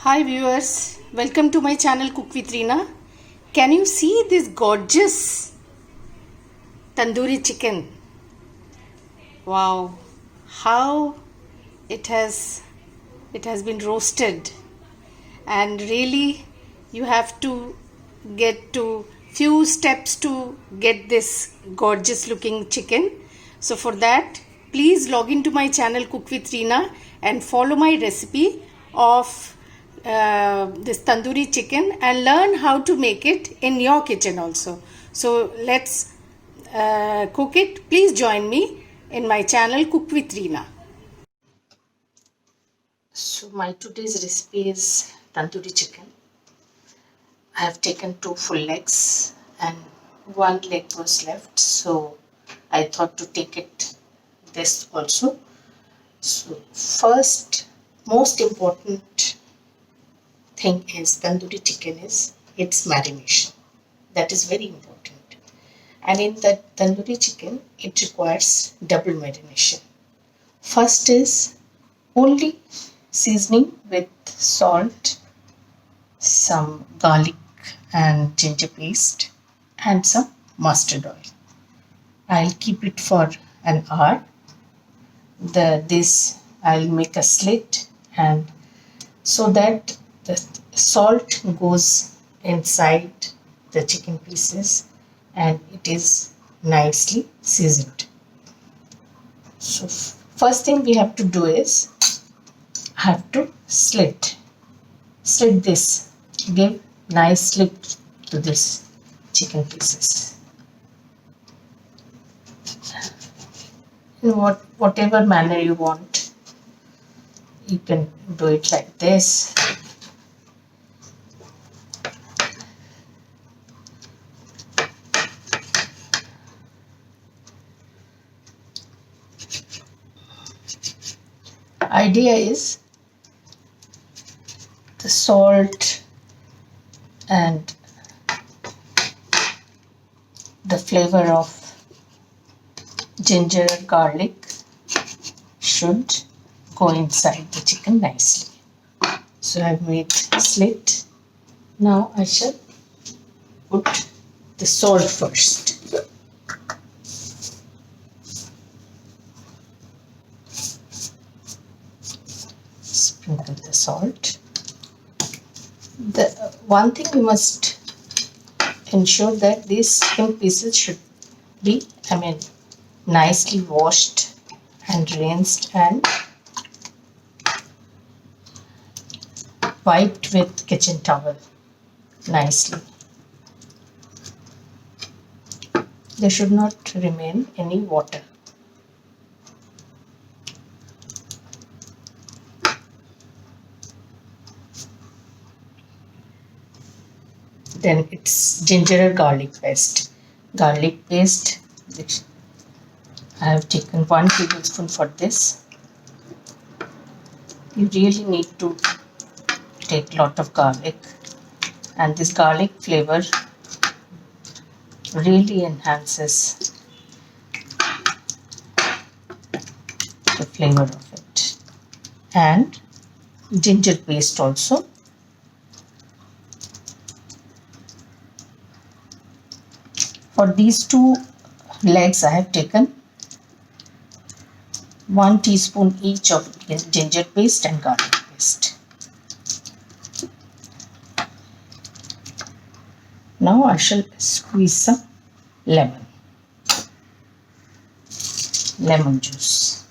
Hi viewers, welcome to my channel Cook with Reena. Can you see this gorgeous tandoori chicken? Wow, how it has been roasted, and really you have to get to few steps to get this gorgeous looking chicken. So for that, please log into my channel Cook with Reena and follow my recipe of this tandoori chicken and learn how to make it in your kitchen also. So let's cook it. Please join me in my channel Cook with Reena. So my today's recipe is tandoori chicken. I have taken 2 full legs and 1 leg was left, so I thought to take it this also. So first, most important thing is tandoori chicken is its marination. That is very important. And in the tandoori chicken, it requires double marination. First is only seasoning with salt, some garlic and ginger paste, and some mustard oil. I'll keep it for an hour. This I'll make a slit, and so that the salt goes inside the chicken pieces and it is nicely seasoned. So first thing we have to do is have to slit this, give nice slit to this chicken pieces. In whatever manner you want, you can do it like this. Idea is the salt and the flavor of ginger and garlic should go inside the chicken nicely. So I've made slit. Now I shall put the salt first. Sprinkle the salt. The one thing we must ensure that these chicken pieces should be, nicely washed and rinsed and wiped with kitchen towel nicely. There should not remain any water. Then it's ginger or garlic paste. Garlic paste, which I have taken 1 tablespoon for this. You really need to take a lot of garlic, and this garlic flavor really enhances the flavor of it. And ginger paste also. For these 2 legs I have taken 1 teaspoon each of ginger paste and garlic paste. Now I shall squeeze some lemon juice.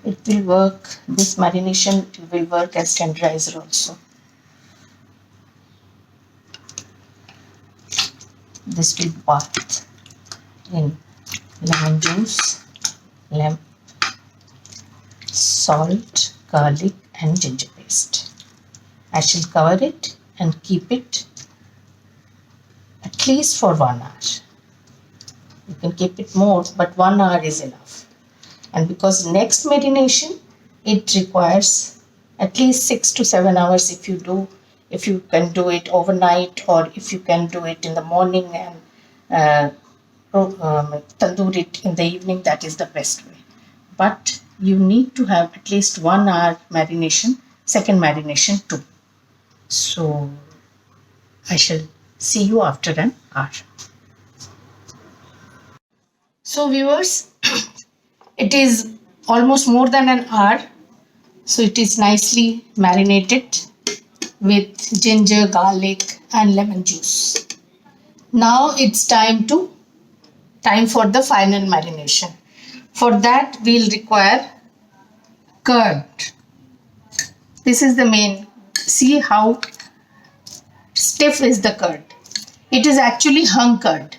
It will work, this marination will work as tenderizer also. This will bath in lemon juice, salt, garlic and ginger paste. I shall cover it and keep it at least for 1 hour. You can keep it more, but 1 hour is enough. And because next marination, it requires at least 6 to 7 hours if you can do it overnight, or if you can do it in the morning and tandoor it in the evening, that is the best way. But you need to have at least 1 hour marination, second marination too. So I shall see you after an hour. So viewers, it is almost more than an hour. So it is nicely marinated with ginger, garlic and lemon juice. Now it's time for the final marination. For that we'll require curd. This is the main. See how stiff is the curd. It is actually hung curd.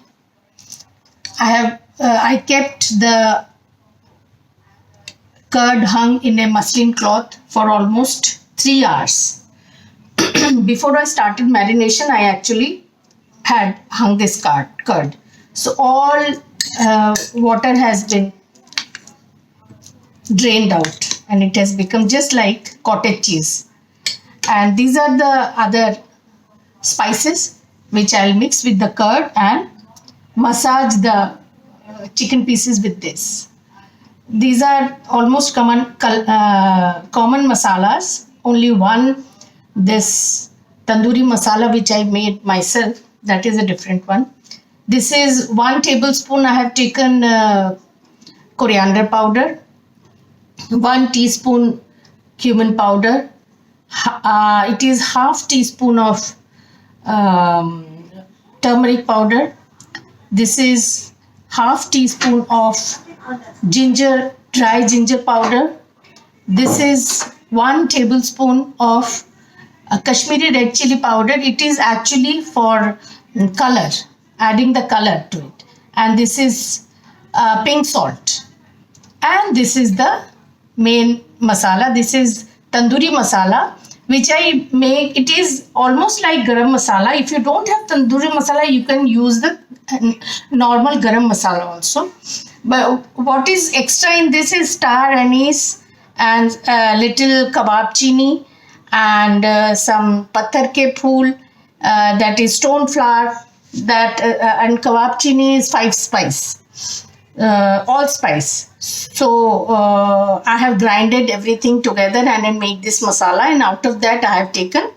I kept the curd hung in a muslin cloth for almost 3 hours. Before I started marination, I actually had hung this curd. So all water has been drained out and it has become just like cottage cheese. And these are the other spices which I'll mix with the curd and massage the chicken pieces with this. These are almost common masalas. Only one, this tandoori masala which I made myself, that is a different one. This is 1 tablespoon. I have taken coriander powder, 1 teaspoon cumin powder. It is half teaspoon of turmeric powder. This is half teaspoon of dry ginger powder. This is 1 tablespoon of Kashmiri red chili powder. It is actually for color, adding the color to it. And this is pink salt. And this is the main masala. This is tandoori masala, which I make. It is almost like garam masala. If you don't have tandoori masala, you can use the normal garam masala also. But what is extra in this is star anise and little kebab chini and some patthar ke phool, that is stone flower, that and kebab chini is 5 spice, all spice. So I have grinded everything together and I make this masala, and out of that I have taken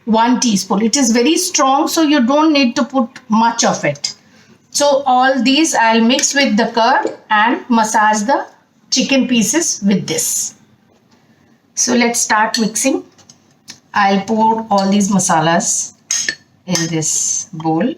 1 teaspoon. It is very strong, so you don't need to put much of it. So all these I'll mix with the curd and massage the chicken pieces with this. So let's start mixing. I'll pour all these masalas in this bowl.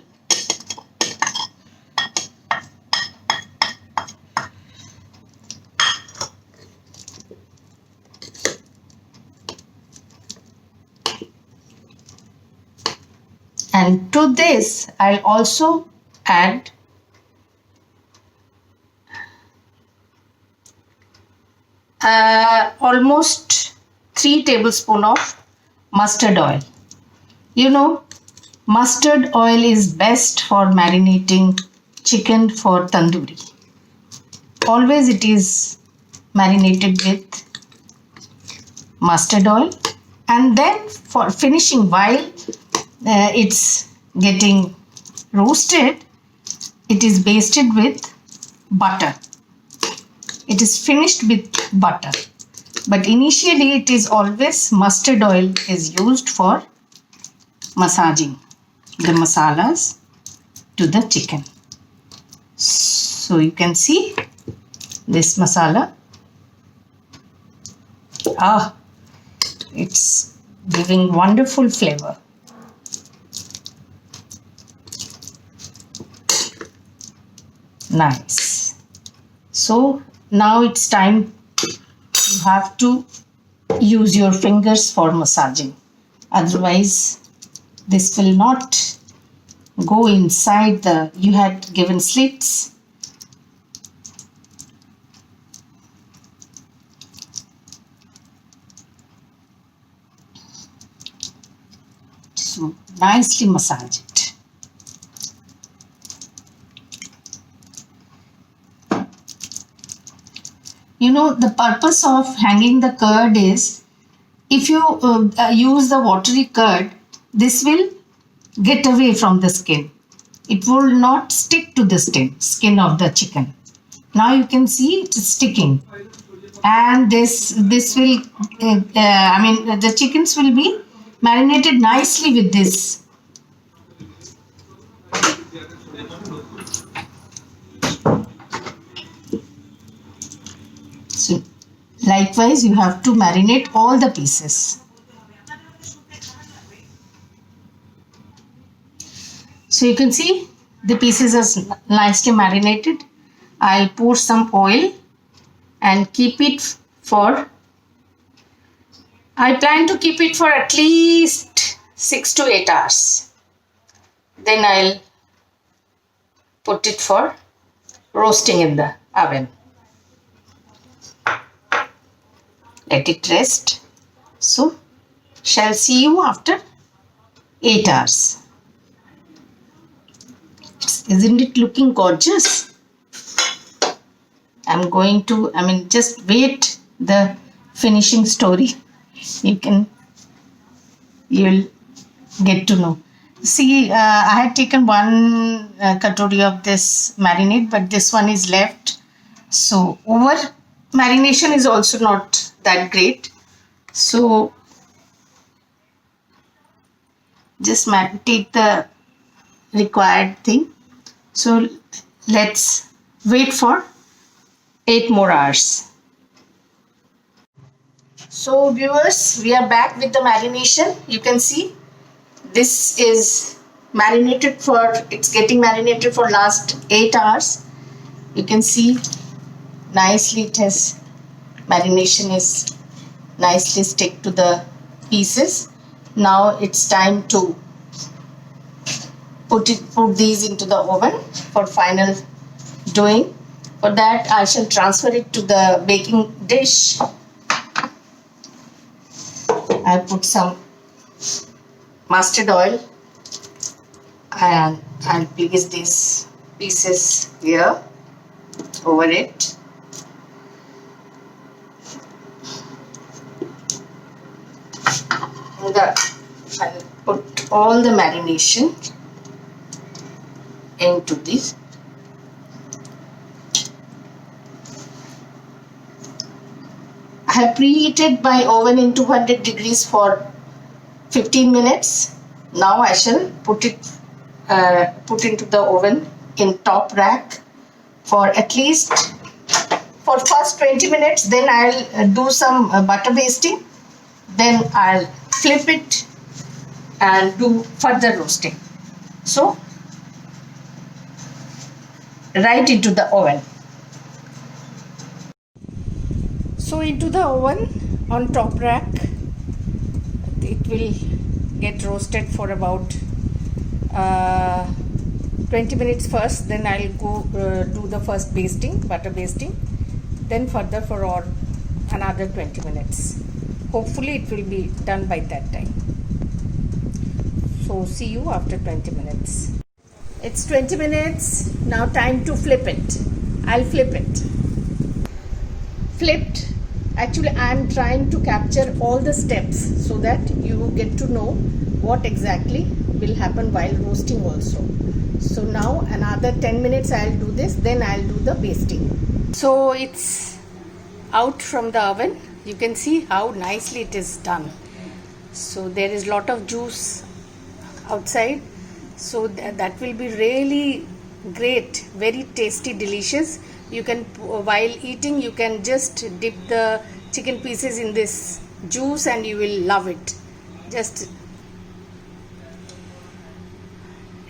And to this I'll also add almost 3 tablespoons of mustard oil. You know, mustard oil is best for marinating chicken for tandoori. Always it is marinated with mustard oil, and then for finishing, while it's getting roasted, it is basted with butter. It is finished with butter. But initially it is always mustard oil is used for massaging the masalas to the chicken. So you can see this masala. It's giving wonderful flavor. Nice. So now it's time, you have to use your fingers for massaging. Otherwise, this will not go inside the, you had given slits. So nicely massage it. You know, the purpose of hanging the curd is, if you use the watery curd, this will get away from the skin. It will not stick to the skin of the chicken. Now you can see it is sticking, and this will the chickens will be marinated nicely with this. So likewise you have to marinate all the pieces. So you can see the pieces are nicely marinated. I'll pour some oil and keep it for, I plan to keep it for at least 6 to 8 hours. Then I'll put it for roasting in the oven. Let it rest. So shall see you after 8 hours. Isn't it looking gorgeous? I'm going to, just wait the finishing story. You'll get to know. See, I had taken one katori of this marinade, but this one is left. So over marination is also not that great. So just take the required thing. So let's wait for 8 more hours. So viewers, we are back with the marination. You can see this is marinated for, it's getting marinated for last 8 hours. You can see nicely it has, marination is nicely stick to the pieces. Now it's time to put these into the oven for final doing. For that I shall transfer it to the baking dish. I put some mustard oil and I'll place these pieces here over it. And I'll put all the marination into this. I have preheated my oven in 200 degrees for 15 minutes. Now I shall put into the oven in top rack for at least for first 20 minutes. Then I'll do some butter basting. Then I'll flip it and do further roasting. So right into the oven. So into the oven on top rack, it will get roasted for about 20 minutes first. Then I'll go do the first basting, butter basting. Then further for another 20 minutes. Hopefully it will be done by that time. So see you after 20 minutes. It's 20 minutes. Now time to flip it. I'll flip it. Flipped. Actually, I am trying to capture all the steps so that you get to know what exactly will happen while roasting also. So now another 10 minutes I'll do this, then I'll do the basting. So it's out from the oven. You can see how nicely it is done. So there is lot of juice outside. So that will be really great, very tasty, delicious. You can, while eating, you can just dip the chicken pieces in this juice and you will love it. Just,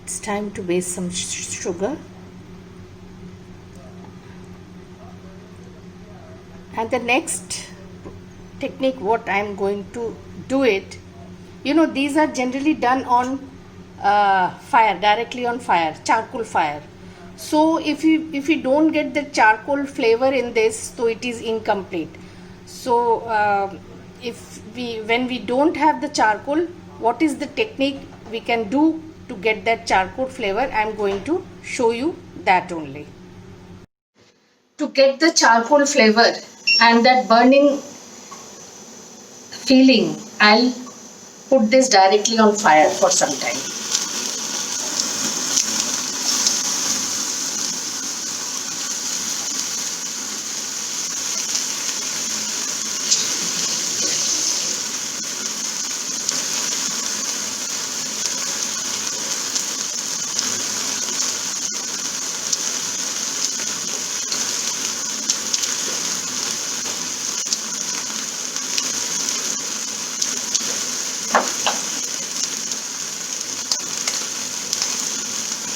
it's time to base some sugar. And the next technique, what I am going to do it, these are generally done on fire, directly on fire, charcoal fire. So if you don't get the charcoal flavor in this, so it is incomplete. So when we don't have the charcoal, what is the technique we can do to get that charcoal flavor? I am going to show you that only. To get the charcoal flavor and that burning feeling, I'll put this directly on fire for some time.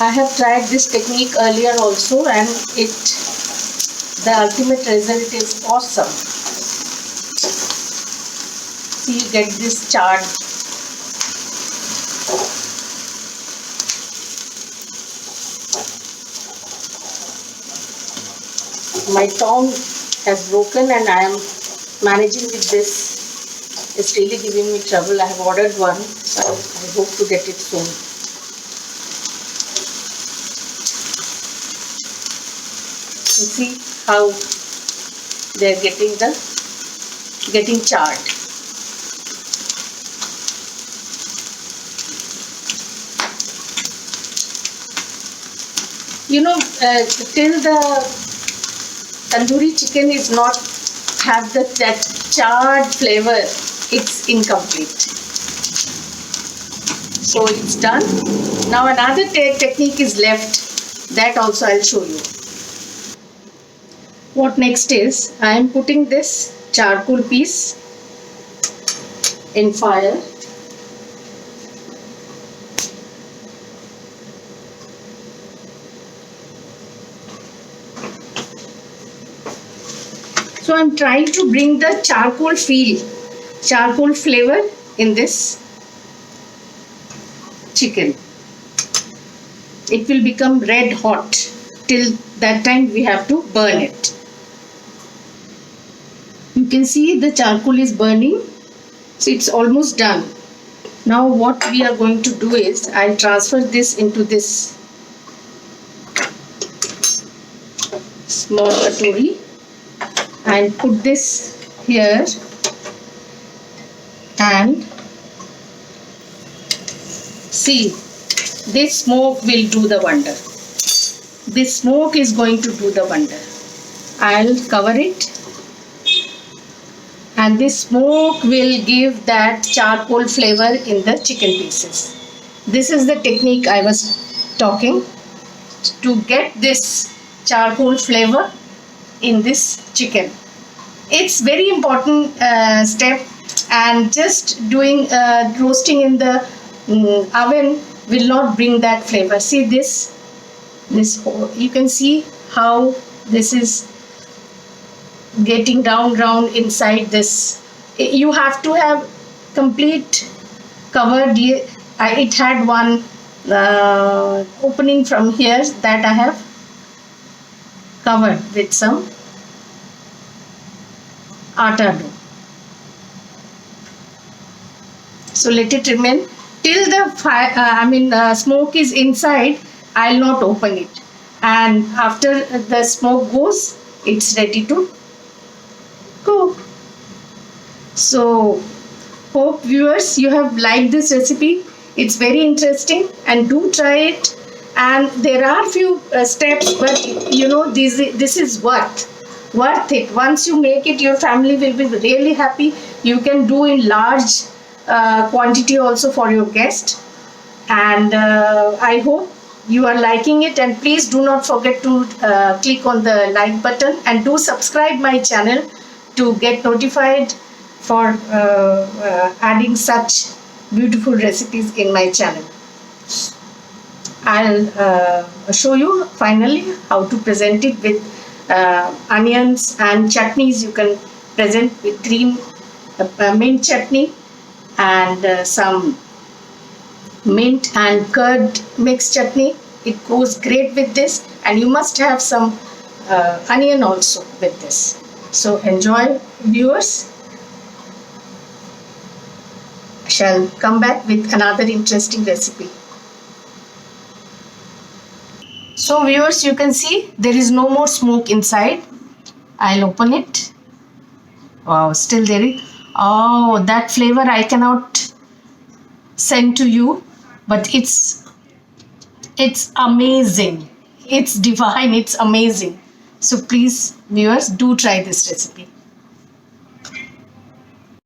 I have tried this technique earlier also, and the ultimate result is awesome. See, you get this charred. My tongue has broken and I am managing with this. It's really giving me trouble. I have ordered one, so I hope to get it soon. You see how they're getting charred. You know, till the tandoori chicken is not have that charred flavor, it's incomplete. So it's done. Now another technique is left. That also I'll show you. What next is, I am putting this charcoal piece in fire. So I'm trying to bring the charcoal flavor in this chicken. It will become red hot. Till that time we have to burn it. You can see the charcoal is burning. So it's almost done. Now what we are going to do is, I'll transfer this into this small katori and put this here, and see, this smoke will do the wonder. This smoke is going to do the wonder. I'll cover it, and this smoke will give that charcoal flavor in the chicken pieces. This is the technique I was talking, to get this charcoal flavor in this chicken. It's very important step, and just doing roasting in the oven will not bring that flavor. See this you can see how this is getting round inside this. You have to have complete covered. It had one opening from here that I have covered with some atta dough. So let it remain till the smoke is inside. I'll not open it, and after the smoke goes, it's ready to cook. So hope viewers you have liked this recipe. It's very interesting, and do try it. And there are few steps, but you know, this is worth it. Once you make it, your family will be really happy. You can do in large quantity also for your guest. And I hope you are liking it, and please do not forget to click on the like button, and do subscribe my channel to get notified for adding such beautiful recipes in my channel. I'll show you finally how to present it with onions and chutneys. You can present with green mint chutney and some mint and curd mixed chutney. It goes great with this, and you must have some onion also with this. So enjoy, viewers. I shall come back with another interesting recipe. So viewers, you can see there is no more smoke inside. I'll open it. Wow, still there is. Oh, that flavor I cannot send to you, but it's amazing. It's divine. It's amazing. So please, viewers, do try this recipe.